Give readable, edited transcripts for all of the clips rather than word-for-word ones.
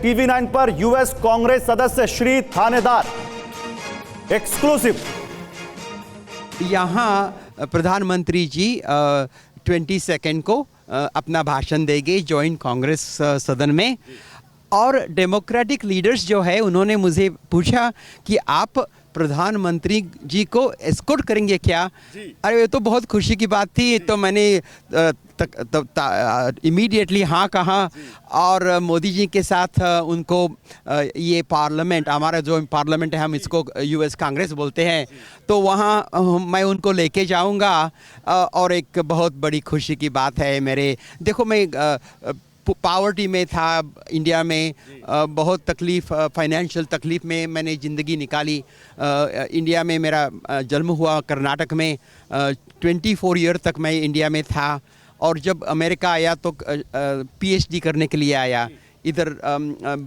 TV9 पर US Congress सदस्य श्री थानेदार एक्सक्लूसिव। यहाँ प्रधानमंत्री जी 22 को अपना भाषण देंगे जॉइंट कांग्रेस सदन में। और डेमोक्रेटिक लीडर्स जो है उन्होंने मुझे पूछा कि आप प्रधानमंत्री जी को एस्कॉर्ट करेंगे क्या। अरे ये तो बहुत खुशी की बात थी। तो मैंने इमीडिएटली हाँ कहा और मोदी जी के साथ उनको ये पार्लियामेंट, हमारा जो पार्लियामेंट है हम इसको यूएस कांग्रेस बोलते हैं, तो वहाँ मैं उनको लेके जाऊँगा। और एक बहुत बड़ी खुशी की बात है मेरे, देखो मैं पावर्टी में था इंडिया में, बहुत तकलीफ़, फाइनेंशियल तकलीफ़ में मैंने ज़िंदगी निकाली। इंडिया में मेरा जन्म हुआ कर्नाटक में, 24 ईयर तक मैं इंडिया में था। और जब अमेरिका आया तो पीएचडी करने के लिए आया, इधर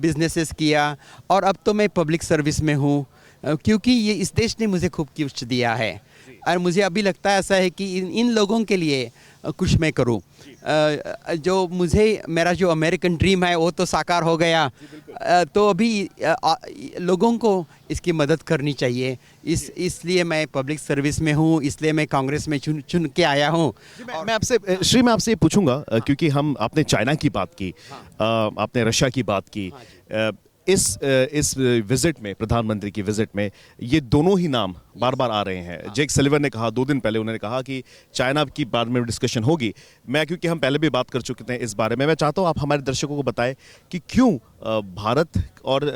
बिजनेसेस किया और अब तो मैं पब्लिक सर्विस में हूँ, क्योंकि ये इस देश ने मुझे खूब कुछ दिया है। और मुझे अभी लगता है ऐसा है कि इन लोगों के लिए कुछ मैं करूं। जो मुझे मेरा जो अमेरिकन ड्रीम है वो तो साकार हो गया, तो अभी लोगों को इसकी मदद करनी चाहिए। इसलिए मैं पब्लिक सर्विस में हूँ, इसलिए मैं कांग्रेस में चुन के आया हूँ। मैं आपसे ये पूछूंगा, क्योंकि आपने चाइना की बात की, आपने रशिया की बात की, इस विजिट में, प्रधानमंत्री की विजिट में ये दोनों ही नाम बार बार आ रहे हैं। जेक सलिवन ने कहा 2 दिन पहले, उन्होंने कहा कि चाइना की बारे में डिस्कशन होगी। क्योंकि हम पहले भी बात कर चुके थे इस बारे में, मैं चाहता हूँ आप हमारे दर्शकों को बताएं कि क्यों भारत और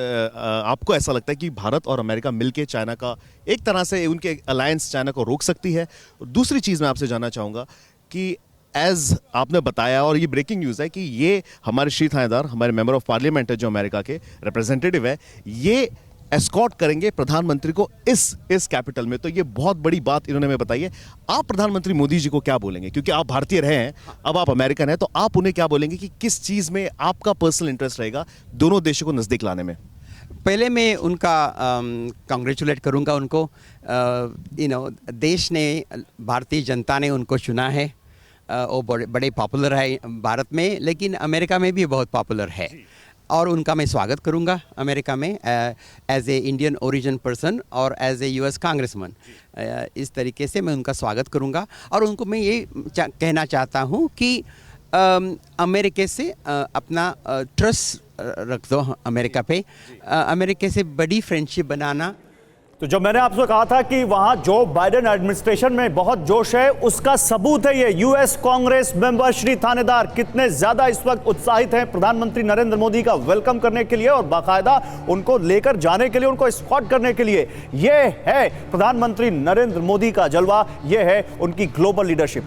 आपको ऐसा लगता है कि भारत और अमेरिका मिलके चाइना का एक तरह से उनके अलायंस चाइना को रोक सकती है। दूसरी चीज़ मैं आपसे जानना चाहूँगा कि एज आपने बताया, और ये ब्रेकिंग न्यूज़ है कि ये हमारे श्री थानेदार, हमारे मेंबर ऑफ पार्लियामेंट है जो अमेरिका के रिप्रेजेंटेटिव है, ये एस्कॉर्ट करेंगे प्रधानमंत्री को इस कैपिटल में। तो ये बहुत बड़ी बात इन्होंने हमें बताई है। आप प्रधानमंत्री मोदी जी को क्या बोलेंगे, क्योंकि आप भारतीय रहे हैं, अब आप अमेरिकन हैं, तो आप उन्हें क्या बोलेंगे कि किस चीज़ में आपका पर्सनल इंटरेस्ट रहेगा दोनों देशों को नज़दीक लाने में? पहले मैं उनका कांग्रेचुलेट करूंगा उनको। देश ने, भारतीय जनता ने उनको चुना है। वो बड़े पॉपुलर है भारत में, लेकिन अमेरिका में भी बहुत पॉपुलर है। और उनका मैं स्वागत करूंगा अमेरिका में as a Indian origin person और एज ए यूएस कांग्रेसमैन। इस तरीके से मैं उनका स्वागत करूंगा। और उनको मैं ये कहना चाहता हूं कि अमेरिका से अपना ट्रस्ट रख दो अमेरिका पे। अमेरिका से बड़ी फ्रेंडशिप बनाना। तो जो मैंने आपसे कहा था कि वहां जो बाइडेन एडमिनिस्ट्रेशन में बहुत जोश है, उसका सबूत है ये यूएस कांग्रेस मेंबर श्री थानेदार कितने ज्यादा इस वक्त उत्साहित हैं प्रधानमंत्री नरेंद्र मोदी का वेलकम करने के लिए और बाकायदा उनको लेकर जाने के लिए, उनको एस्कॉर्ट करने के लिए। ये है प्रधानमंत्री नरेंद्र मोदी का जलवा, ये है उनकी ग्लोबल लीडरशिप।